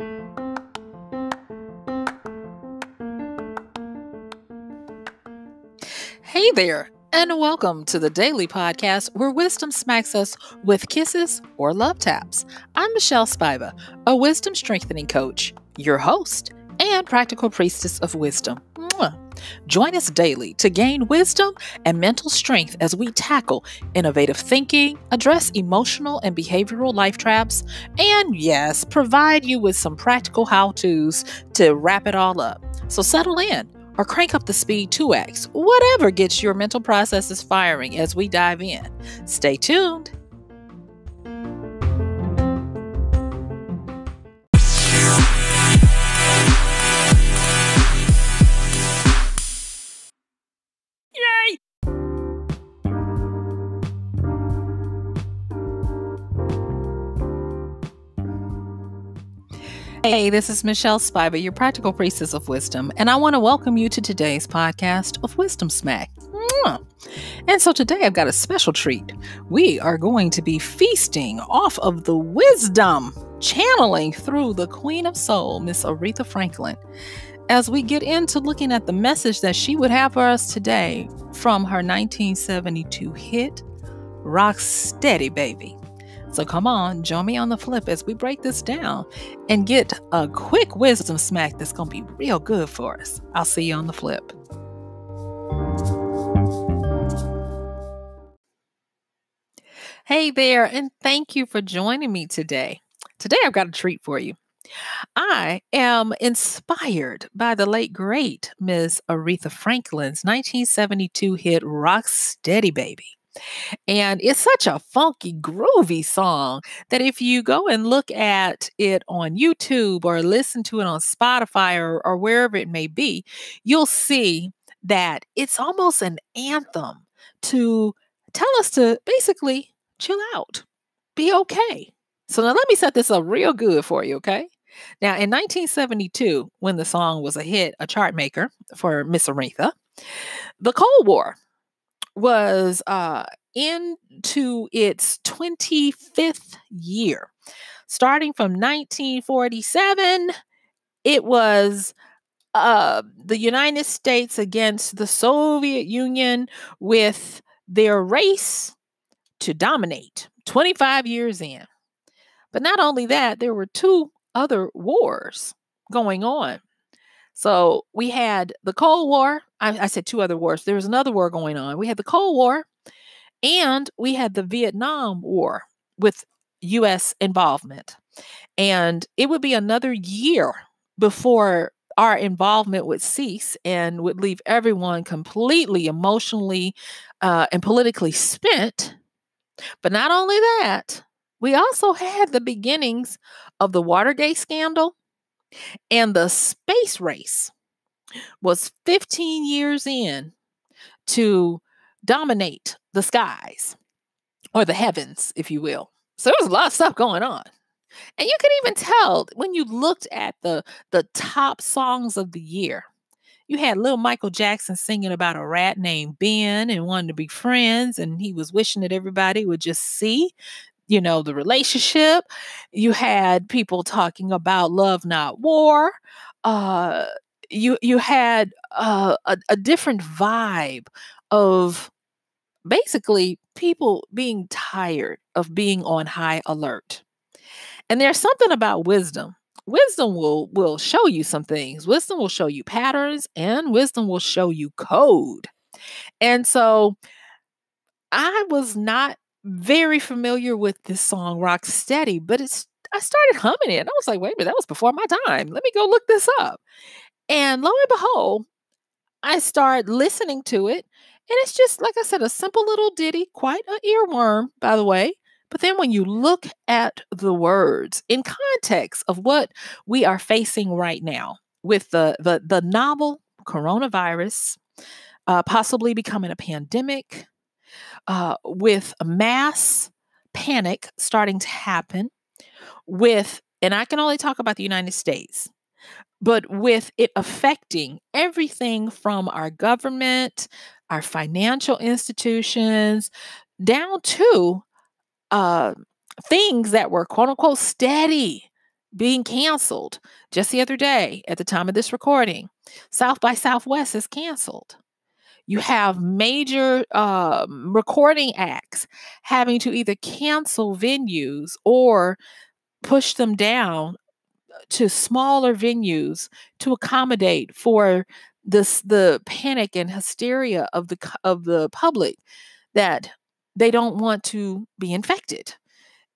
Hey there, and welcome to the daily podcast where wisdom smacks us with kisses or love taps. I'm MichelleSpiva, a wisdom strengthening coach, your host, and practical priestess of wisdom. Mwah. Join us daily to gain wisdom and mental strength as we tackle innovative thinking, address emotional and behavioral life traps, and yes, provide you with some practical how-tos to wrap it all up. So settle in or crank up the speed 2x, whatever gets your mental processes firing as we dive in. Stay tuned. Yay! Hey, this is MichelleSpiva, your practical priestess of wisdom, and I want to welcome you to today's podcast of Wisdom Smack. Mwah. And so today I've got a special treat. We are going to be feasting off of the wisdom channeling through the Queen of Soul, Miss Aretha Franklin, as we get into looking at the message that she would have for us today from her 1972 hit, Rock Steady Baby. So come on, join me on the flip as we break this down and get a quick wisdom smack that's going to be real good for us. I'll see you on the flip. Hey there, and thank you for joining me today. Today I've got a treat for you. I am inspired by the late great Miss Aretha Franklin's 1972 hit Rock Steady Baby. And it's such a funky, groovy song that if you go and look at it on YouTube or listen to it on Spotify or wherever it may be, you'll see that it's almost an anthem to tell us to basically chill out, be okay. So now let me set this up real good for you, okay? Now, in 1972, when the song was a hit, a chart maker for Miss Aretha, the Cold War was into its 25th year. Starting from 1947, it was the United States against the Soviet Union with their race to dominate 25 years in. But not only that, there were two other wars going on. So we had the Cold War. I said two other wars. There was another war going on. We had the Cold War and we had the Vietnam War with U.S. involvement. And it would be another year before our involvement would cease and would leave everyone completely emotionally and politically spent. But not only that, we also had the beginnings of the Watergate scandal. And the space race was 15 years in to dominate the skies or the heavens, if you will. So there was a lot of stuff going on. And you could even tell when you looked at the top songs of the year. You had little Michael Jackson singing about a rat named Ben and wanting to be friends. And he was wishing that everybody would just see the relationship. You had people talking about love, not war. You had a different vibe of basically people being tired of being on high alert. And there's something about wisdom. Wisdom will show you some things. Wisdom will show you patterns, and wisdom will show you code. And so I was not very familiar with this song, Rock Steady, but I started humming it. And I was like, wait a minute, that was before my time. Let me go look this up. And lo and behold, I started listening to it. And it's just, like I said, a simple little ditty, quite an earworm, by the way. But then when you look at the words in context of what we are facing right now with the novel coronavirus possibly becoming a pandemic, with a mass panic starting to happen, and I can only talk about the United States, but with it affecting everything from our government, our financial institutions, down to things that were quote unquote steady being canceled. Just the other day, at the time of this recording, South by Southwest is canceled. You have major recording acts having to either cancel venues or push them down to smaller venues to accommodate for the panic and hysteria of the public, that they don't want to be infected,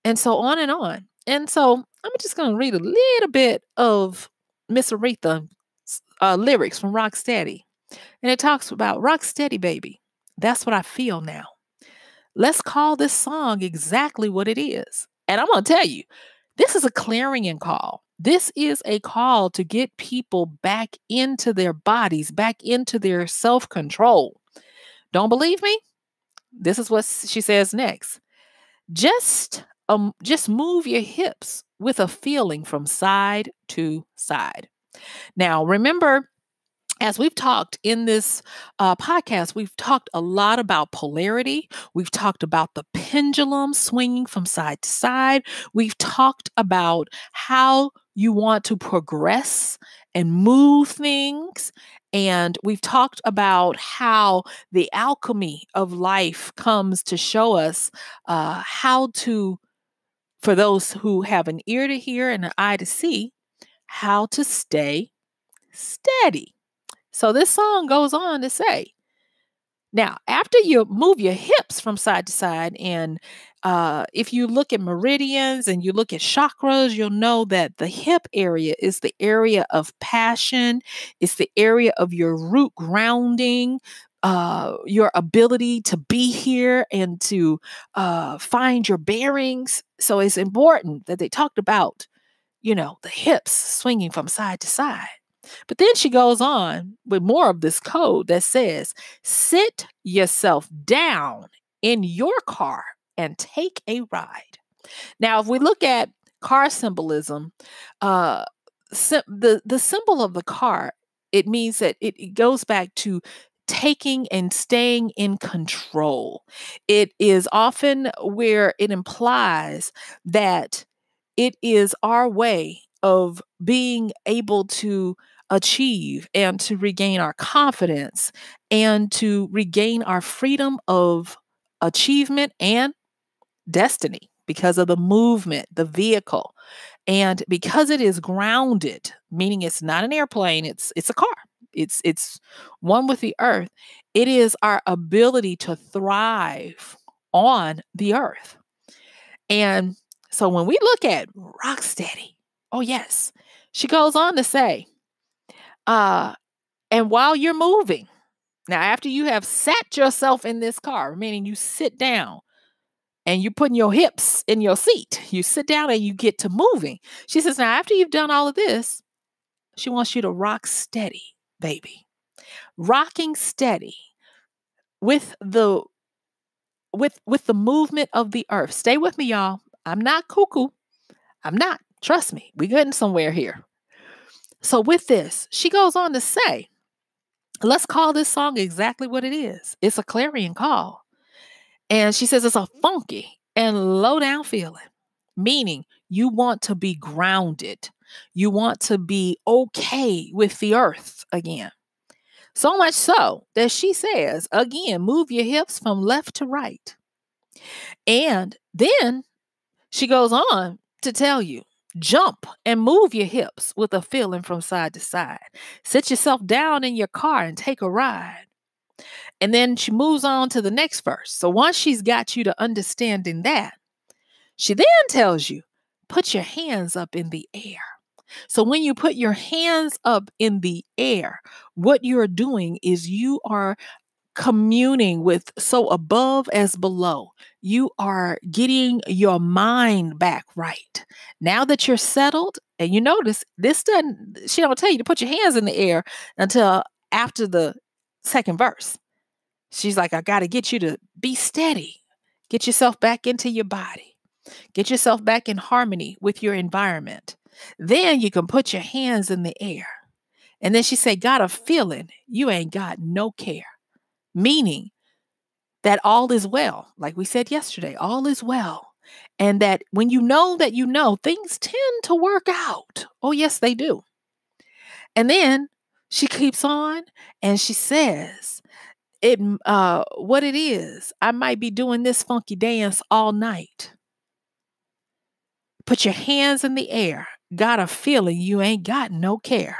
and so on and on. And so I'm just going to read a little bit of Miss Aretha lyrics from Rocksteady. And it talks about Rocksteady, baby. That's what I feel now. Let's call this song exactly what it is. And I'm going to tell you, this is a clarion call. This is a call to get people back into their bodies, back into their self-control. Don't believe me? This is what she says next. Just move your hips with a feeling from side to side. Now, remember, as we've talked in this podcast, we've talked a lot about polarity. We've talked about the pendulum swinging from side to side. We've talked about how you want to progress and move things. And we've talked about how the alchemy of life comes to show us how to, for those who have an ear to hear and an eye to see, how to stay steady. So this song goes on to say, now, after you move your hips from side to side, and if you look at meridians and you look at chakras, you'll know that the hip area is the area of passion. It's the area of your root grounding, your ability to be here and to find your bearings. So it's important that they talked about, the hips swinging from side to side. But then she goes on with more of this code that says, sit yourself down in your car and take a ride. Now, if we look at car symbolism, the symbol of the car, it means that it goes back to taking and staying in control. It is often where it implies that it is our way of being able to achieve and to regain our confidence and to regain our freedom of achievement and destiny because of the movement, the vehicle. And because it is grounded, meaning it's not an airplane, it's a car. It's one with the earth. It is our ability to thrive on the earth. And so when we look at Rocksteady, oh yes, she goes on to say, and while you're moving, now after you have sat yourself in this car, meaning you sit down and you're putting your hips in your seat, you sit down and you get to moving. She says, now after you've done all of this, she wants you to rock steady, baby. Rocking steady with the movement of the earth. Stay with me, y'all. I'm not cuckoo. I'm not. Trust me. We're getting somewhere here. So with this, she goes on to say, let's call this song exactly what it is. It's a clarion call. And she says it's a funky and low down feeling, meaning you want to be grounded. You want to be okay with the earth again. So much so that she says, again, move your hips from left to right. And then she goes on to tell you, jump and move your hips with a feeling from side to side. Sit yourself down in your car and take a ride. And then she moves on to the next verse. So once she's got you to understanding that, she then tells you, put your hands up in the air. So when you put your hands up in the air, what you're doing is you are communing with so above as below. You are getting your mind back right. Now that you're settled, and you notice she don't tell you to put your hands in the air until after the second verse. She's like, I got to get you to be steady. Get yourself back into your body. Get yourself back in harmony with your environment. Then you can put your hands in the air. And then she said, got a feeling you ain't got no care. Meaning that all is well. Like we said yesterday, all is well. And that when you know that you know, things tend to work out. Oh, yes, they do. And then she keeps on and she says, what it is, I might be doing this funky dance all night. Put your hands in the air. Got a feeling you ain't got no care.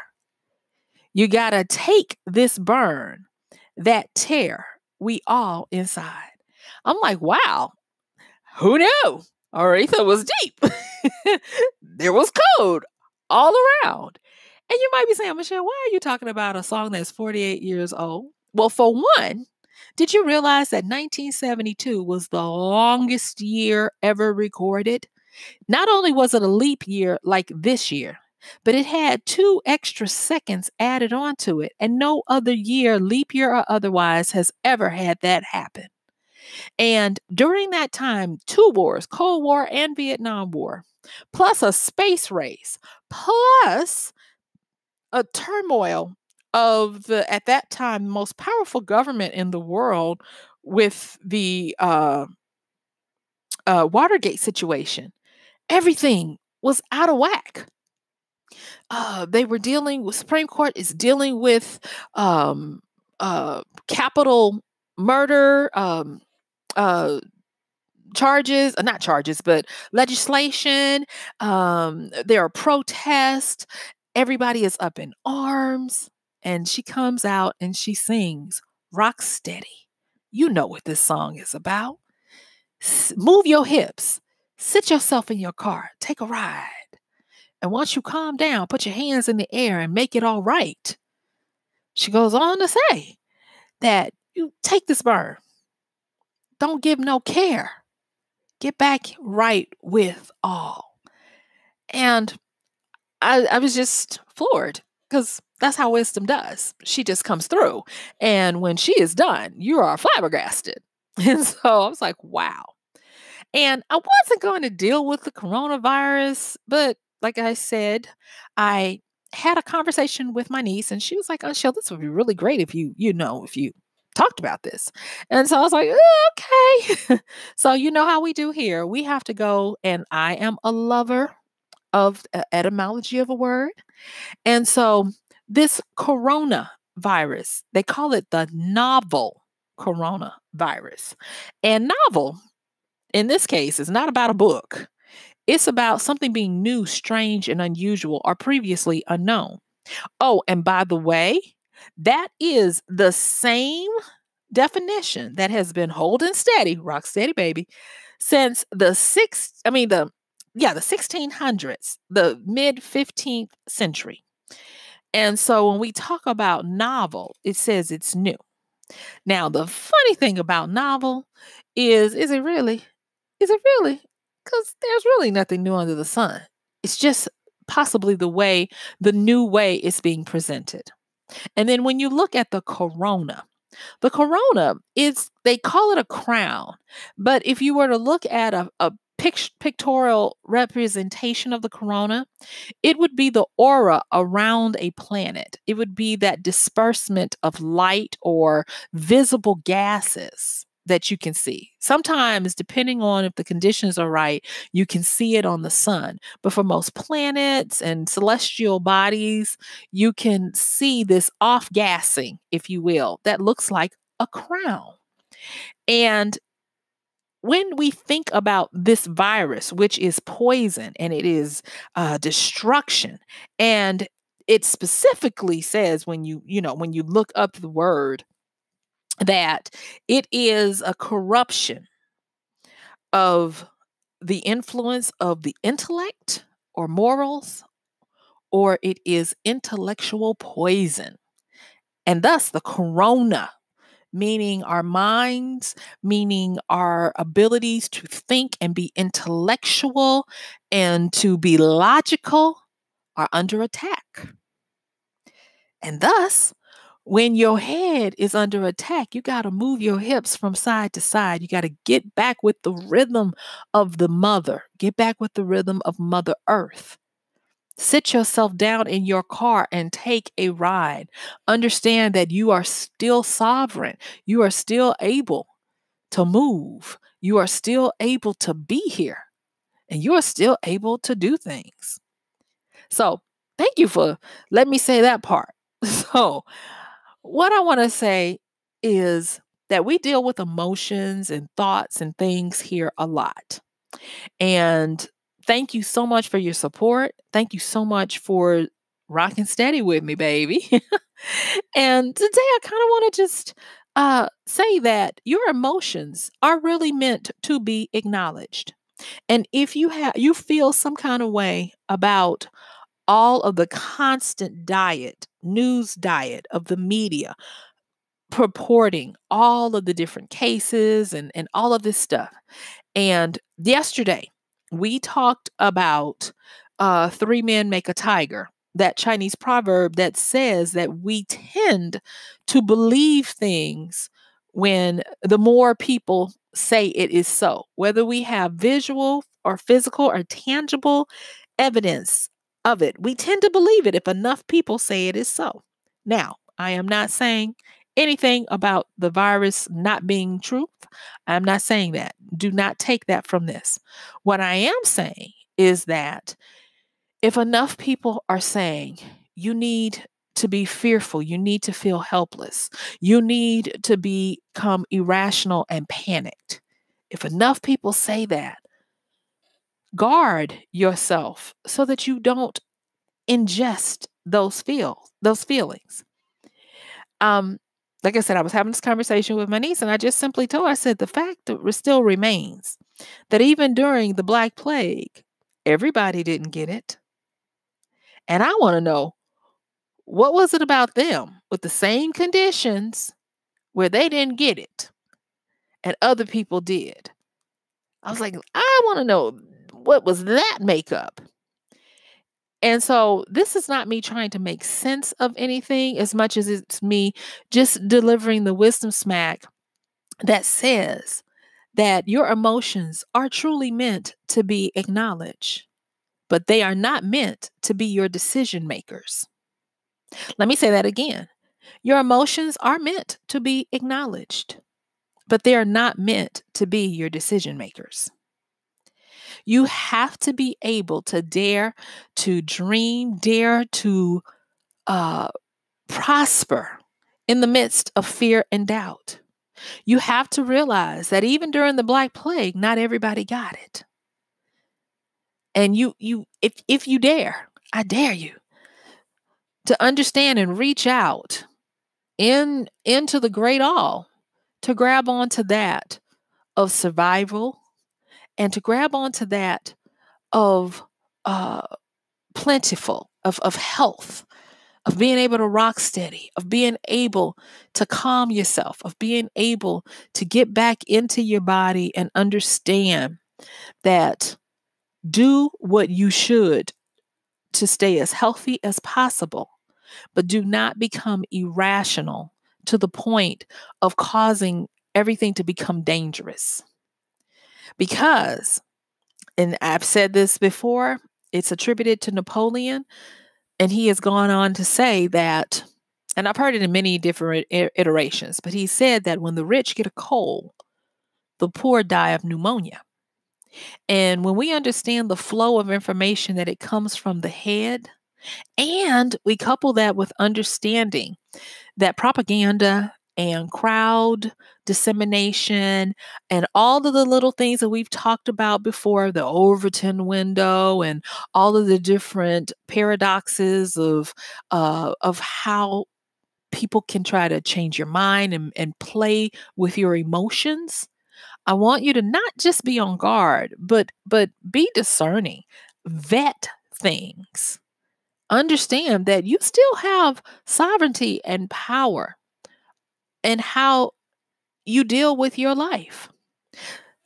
You got to take this burn, that tear we all inside. I'm like, wow, who knew? Aretha was deep. There was code all around. And you might be saying, Michelle, why are you talking about a song that's 48 years old? Well, for one, did you realize that 1972 was the longest year ever recorded? Not only was it a leap year like this year, but it had 2 extra seconds added onto it, and no other year, leap year or otherwise, has ever had that happen. And during that time, 2 wars, Cold War and Vietnam War, plus a space race, plus a turmoil of the, at that time, most powerful government in the world with the Watergate situation. Everything was out of whack. They were dealing with, Supreme Court is dealing with capital murder charges, not charges, but legislation. There are protests. Everybody is up in arms. And she comes out and she sings Rock Steady. You know what this song is about. Move your hips. Sit yourself in your car. Take a ride. And once you calm down, put your hands in the air and make it all right. She goes on to say that you take this burn. Don't give no care. Get back right with all. And I was just floored because that's how wisdom does. She just comes through. And when she is done, you are flabbergasted. And so I was like, wow. And I wasn't going to deal with the coronavirus, but like I said, I had a conversation with my niece and she was like, oh, Shell, this would be really great if if you talked about this. And so I was like, okay. So you know how we do here. We have to go, and I am a lover of etymology of a word. And so this coronavirus, they call it the novel coronavirus. And novel, in this case, is not about a book. It's about something being new, strange, and unusual or previously unknown. Oh, and by the way, that is the same definition that has been holding steady, rock steady, baby, since the 1600s, the mid 15th century. And so when we talk about novel, it says it's new. Now, the funny thing about novel is it really? Is it really? Because there's really nothing new under the sun. It's just possibly the new way it's being presented. And then when you look at the corona is, they call it a crown. But if you were to look at a pictorial representation of the corona, it would be the aura around a planet. It would be that disbursement of light or visible gases that you can see. Sometimes, depending on if the conditions are right, you can see it on the sun. But for most planets and celestial bodies, you can see this off-gassing, if you will, that looks like a crown. And when we think about this virus, which is poison and it is destruction, and it specifically says when you look up the word, that it is a corruption of the influence of the intellect or morals, or it is intellectual poison. And thus the corona, meaning our minds, meaning our abilities to think and be intellectual and to be logical, are under attack. And thus, when your head is under attack, you got to move your hips from side to side. You got to get back with the rhythm of the mother. Get back with the rhythm of Mother Earth. Sit yourself down in your car and take a ride. Understand that you are still sovereign. You are still able to move. You are still able to be here. and you're still able to do things. So thank you for letting me say that part. So, what I want to say is that we deal with emotions and thoughts and things here a lot. And thank you so much for your support. Thank you so much for rocking steady with me, baby. And today I kind of want to just say that your emotions are really meant to be acknowledged. And if you feel some kind of way about all of the constant news diet of the media purporting all of the different cases and all of this stuff. And yesterday, we talked about three men make a tiger, that Chinese proverb that says that we tend to believe things when the more people say it is so, whether we have visual or physical or tangible evidence of it. We tend to believe it if enough people say it is so. Now, I am not saying anything about the virus not being truth. I'm not saying that. Do not take that from this. What I am saying is that if enough people are saying you need to be fearful, you need to feel helpless, you need to become irrational and panicked. If enough people say that, guard yourself so that you don't ingest those feelings. Um, like I said, I was having this conversation with my niece, and I just simply told her, I said, the fact that still remains that even during the Black Plague, everybody didn't get it. And I want to know, what was it about them with the same conditions where they didn't get it and other people did? I was like, I want to know, what was that makeup? And so this is not me trying to make sense of anything as much as it's me just delivering the wisdom smack that says that your emotions are truly meant to be acknowledged, but they are not meant to be your decision makers. Let me say that again. Your emotions are meant to be acknowledged, but they are not meant to be your decision makers. You have to be able to dare to dream, dare to uh, prosper in the midst of fear and doubt. You have to realize that even during the Black Plague, not everybody got it. And if you dare, I dare you to understand and reach out into the great all to grab onto that of survival and to grab onto that of uh, plentiful, of health, of being able to rock steady, of being able to calm yourself, of being able to get back into your body and understand that do what you should to stay as healthy as possible, but do not become irrational to the point of causing everything to become dangerous. Because, and I've said this before, it's attributed to Napoleon, and he has gone on to say that, and I've heard it in many different iterations, but he said that when the rich get a cold, the poor die of pneumonia. And when we understand the flow of information that it comes from the head, and we couple that with understanding that propaganda and crowd dissemination and all of the little things that we've talked about before, the Overton window and all of the different paradoxes of how people can try to change your mind and play with your emotions. I want you to not just be on guard, but be discerning, vet things. Understand that you still have sovereignty and power in how you deal with your life.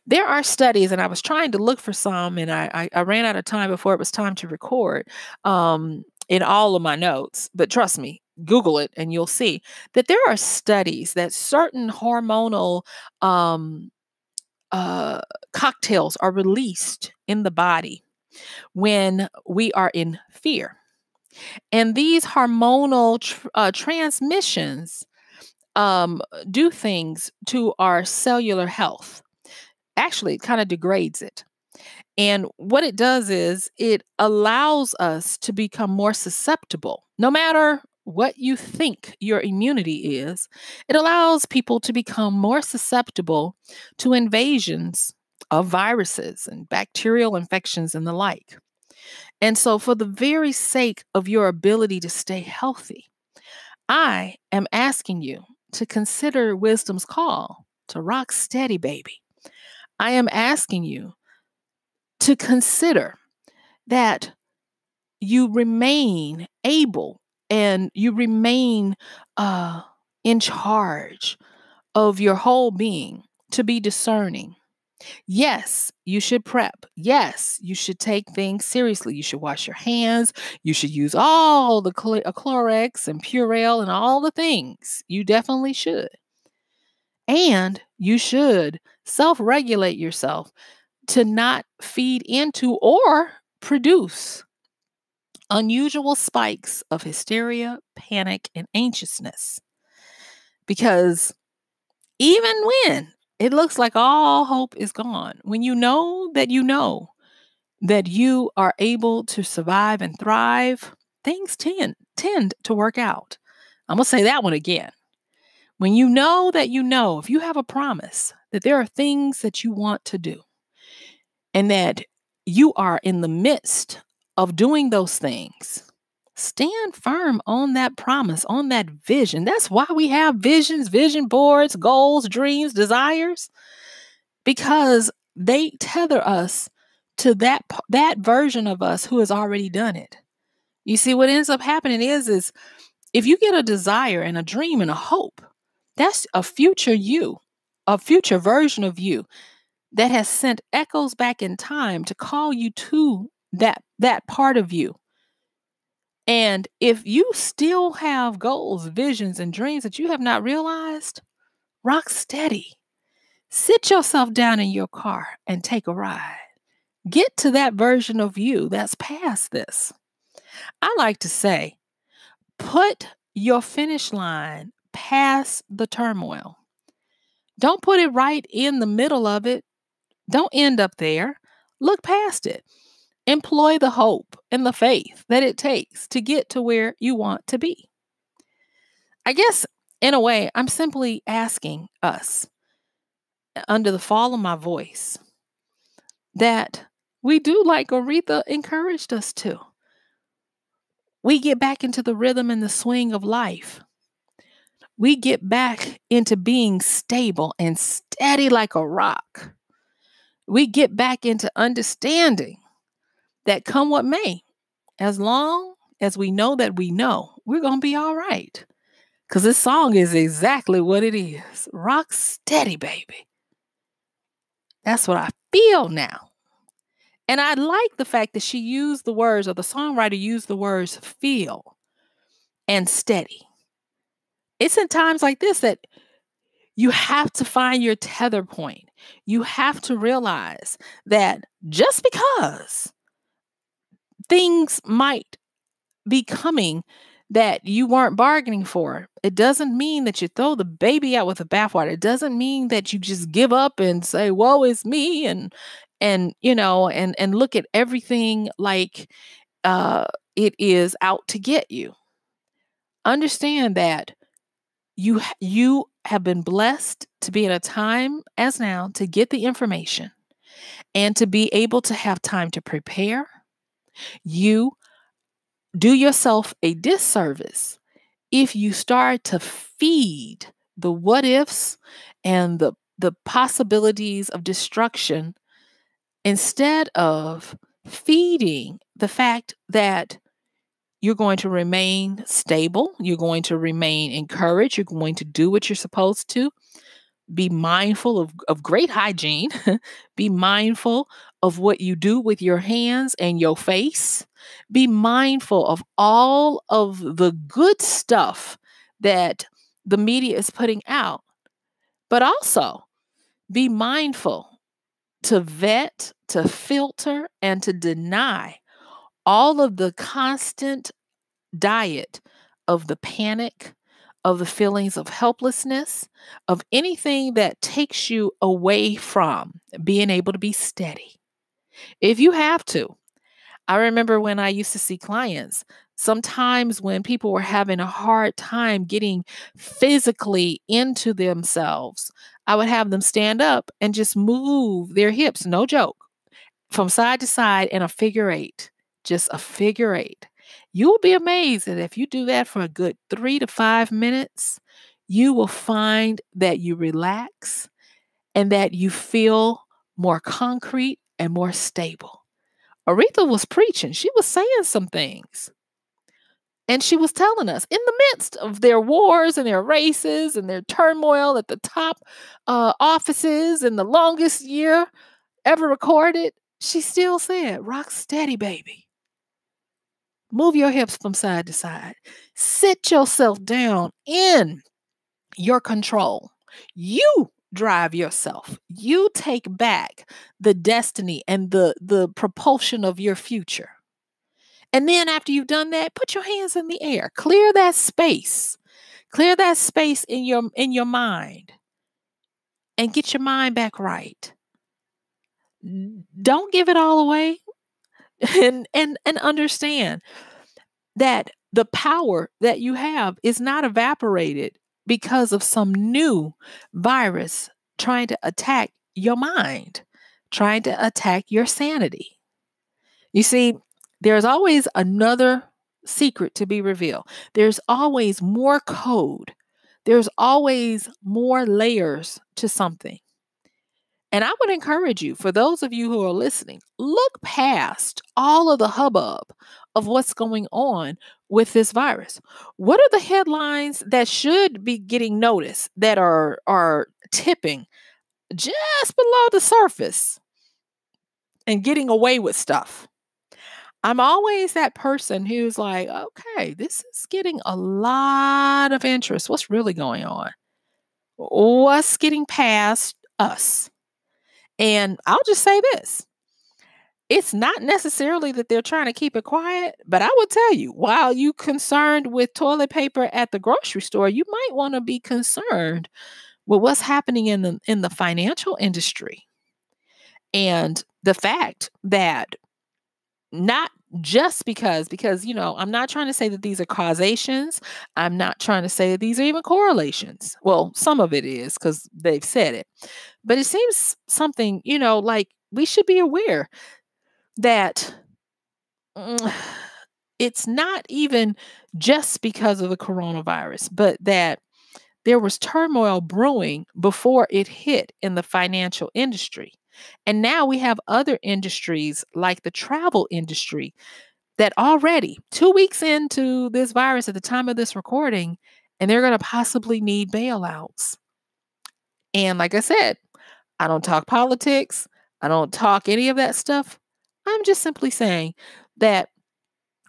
There are studies, and I was trying to look for some, and I ran out of time before it was time to record in all of my notes. But trust me, Google it and you'll see that there are studies that certain hormonal uh, cocktails are released in the body when we are in fear. And these hormonal transmissions do things to our cellular health. Actually, it kind of degrades it. And what it does is it allows us to become more susceptible. No matter what you think your immunity is, it allows people to become more susceptible to invasions of viruses and bacterial infections and the like. And so, for the very sake of your ability to stay healthy, I am asking you to consider wisdom's call to rock steady, baby. I am asking you to consider that you remain able and you remain uh, in charge of your whole being to be discerning. Yes, you should prep. Yes, you should take things seriously. You should wash your hands. You should use all the Clorox and Purell and all the things. You definitely should. And you should self regulate yourself to not feed into or produce unusual spikes of hysteria, panic, and anxiousness. Because even when it looks like all hope is gone, when you know that you are able to survive and thrive, things tend to work out. I'm going to say that one again. When you know that if you have a promise that there are things that you want to do and that you are in the midst of doing those things, stand firm on that promise, on that vision. That's why we have visions, vision boards, goals, dreams, desires, because they tether us to that version of us who has already done it. You see, what ends up happening is if you get a desire and a dream and a hope, that's a future you, a future version of you that has sent echoes back in time to call you to that part of you. And if you still have goals, visions, and dreams that you have not realized, rock steady. Sit yourself down in your car and take a ride. Get to that version of you that's past this. I like to say, put your finish line past the turmoil. Don't put it right in the middle of it. Don't end up there. Look past it. Employ the hope and the faith that it takes to get to where you want to be. I guess, in a way, I'm simply asking us, under the fall of my voice, that we do like Aretha encouraged us to. We get back into the rhythm and the swing of life. We get back into being stable and steady like a rock. We get back into understanding that come what may, as long as we know that we know, we're going to be all right. Because this song is exactly what it is. Rock steady, baby. That's what I feel now. And I like the fact that she used the words, or the songwriter used the words feel and steady. It's in times like this that you have to find your tether point. You have to realize that just because things might be coming that you weren't bargaining for, it doesn't mean that you throw the baby out with the bathwater. It doesn't mean that you just give up and say, woe is me, and look at everything like it is out to get you. Understand that you have been blessed to be in a time as now to get the information and to be able to have time to prepare. You do yourself a disservice if you start to feed the what ifs and the possibilities of destruction instead of feeding the fact that you're going to remain stable, you're going to remain encouraged, you're going to do what you're supposed to. Be mindful of great hygiene. Be mindful of what you do with your hands and your face. Be mindful of all of the good stuff that the media is putting out. But also be mindful to vet, to filter, and to deny all of the constant diet of the panic, of the feelings of helplessness, of anything that takes you away from being able to be steady. If you have to. I remember when I used to see clients, sometimes when people were having a hard time getting physically into themselves, I would have them stand up and just move their hips, no joke, from side to side in a figure eight, just a figure eight. You'll be amazed that if you do that for a good 3 to 5 minutes, you will find that you relax and that you feel more concrete and more stable. Aretha was preaching. She was saying some things. And she was telling us in the midst of their wars and their races and their turmoil at the top offices and the longest year ever recorded, she still said, rock steady, baby. Move your hips from side to side. Sit yourself down in your control. You drive yourself. You take back the destiny and the propulsion of your future. And then after you've done that, put your hands in the air. Clear that space. Clear that space in your mind and get your mind back right. Don't give it all away. And understand that the power that you have is not evaporated because of some new virus trying to attack your mind, trying to attack your sanity. You see, there's always another secret to be revealed. There's always more code. There's always more layers to something. And I would encourage you, for those of you who are listening, look past all of the hubbub of what's going on with this virus. What are the headlines that should be getting noticed that are tipping just below the surface and getting away with stuff? I'm always that person who's like, okay, this is getting a lot of interest. What's really going on? What's getting past us? And I'll just say this. It's not necessarily that they're trying to keep it quiet, but I will tell you, while you concerned with toilet paper at the grocery store, you might want to be concerned with what's happening in the financial industry. And the fact that not just because I'm not trying to say that these are causations. I'm not trying to say that these are even correlations. Well, some of it is because they've said it. But it seems something, like we should be aware that it's not even just because of the coronavirus, but that there was turmoil brewing before it hit in the financial industry. And now we have other industries like the travel industry that already 2 weeks into this virus at the time of this recording, and they're going to possibly need bailouts. And like I said, I don't talk politics. I don't talk any of that stuff. I'm just simply saying that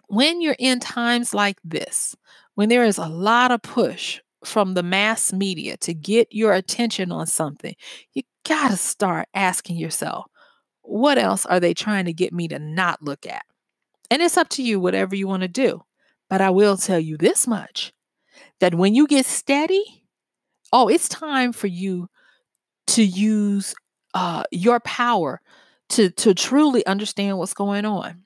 when you're in times like this, when there is a lot of push from the mass media to get your attention on something, you got to start asking yourself, what else are they trying to get me to not look at? And it's up to you, whatever you want to do. But I will tell you this much, that when you get steady, it's time for you to use your power to truly understand what's going on.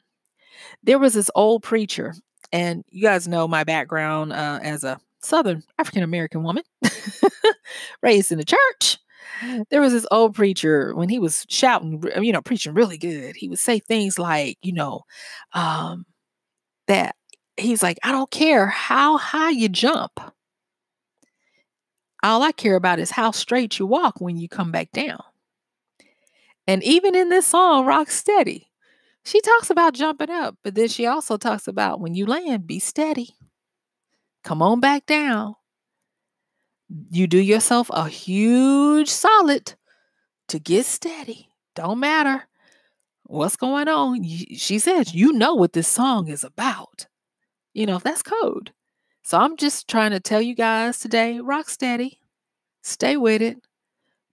There was this old preacher, and you guys know my background as a Southern African American woman raised in the church. There was this old preacher when he was shouting, preaching really good. He would say things like, that he's like, I don't care how high you jump. All I care about is how straight you walk when you come back down. And even in this song, Rock Steady, she talks about jumping up, but then she also talks about when you land, be steady. Come on back down. You do yourself a huge solid to get steady. Don't matter what's going on. She says, you know what this song is about. That's code. So I'm just trying to tell you guys today, rock steady. Stay with it.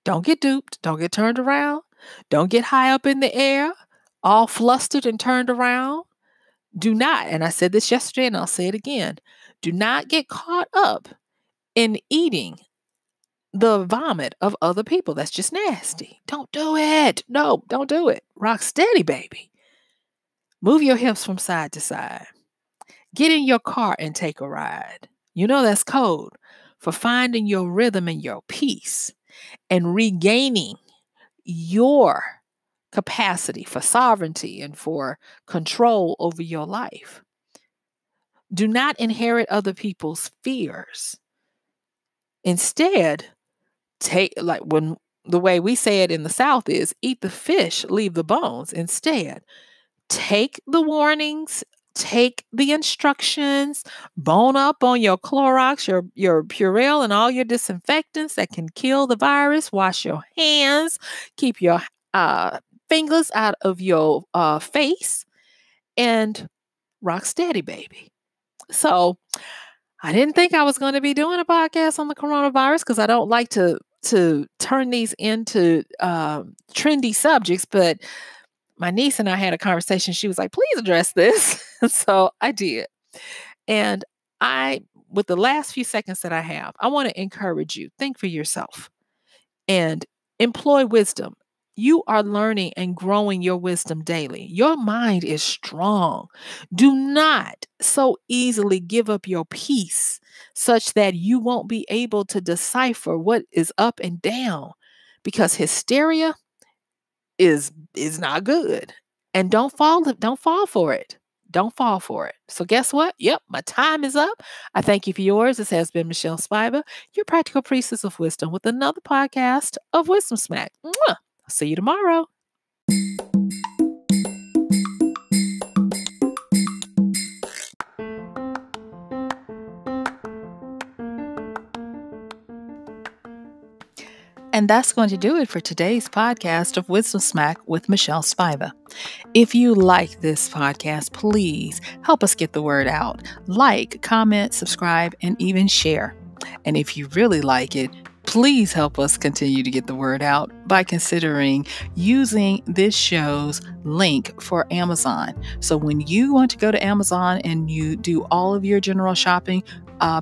Don't get duped. Don't get turned around. Don't get high up in the air, all flustered and turned around. Do not, and I said this yesterday and I'll say it again, do not get caught up in eating the vomit of other people. That's just nasty. Don't do it. No, don't do it. Rock steady, baby. Move your hips from side to side. Get in your car and take a ride. You know that's code for finding your rhythm and your peace and regaining your capacity for sovereignty and for control over your life. Do not inherit other people's fears. Instead, take, like when the way we say it in the South is, eat the fish, leave the bones. Instead, take the warnings, take the instructions, bone up on your Clorox, your Purell, and all your disinfectants that can kill the virus. Wash your hands, keep your fingers out of your face, and rock steady, baby. So I didn't think I was going to be doing a podcast on the coronavirus because I don't like to turn these into trendy subjects, but my niece and I had a conversation. She was like, please address this. So I did. And with the last few seconds that I have, I want to encourage you, think for yourself and employ wisdom. You are learning and growing your wisdom daily. Your mind is strong. Do not so easily give up your peace such that you won't be able to decipher what is up and down, because hysteria is not good. And don't fall for it. Don't fall for it. So guess what? Yep, my time is up. I thank you for yours. This has been MichelleSpiva, your practical priestess of wisdom, with another podcast of Wisdom Smack. Mwah! See you tomorrow. And that's going to do it for today's podcast of Wisdom Smack with MichelleSpiva. If you like this podcast, please help us get the word out. Like, comment, subscribe, and even share. And if you really like it, please help us continue to get the word out by considering using this show's link for Amazon. So when you want to go to Amazon and you do all of your general shopping,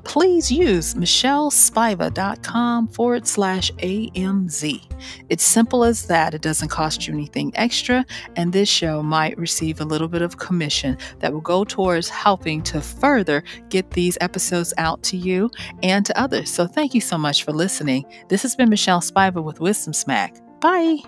please use MichelleSpiva.com/AMZ. It's simple as that. It doesn't cost you anything extra, and this show might receive a little bit of commission that will go towards helping to further get these episodes out to you and to others. So thank you so much for listening. This has been MichelleSpiva with Wisdom Smack. Bye.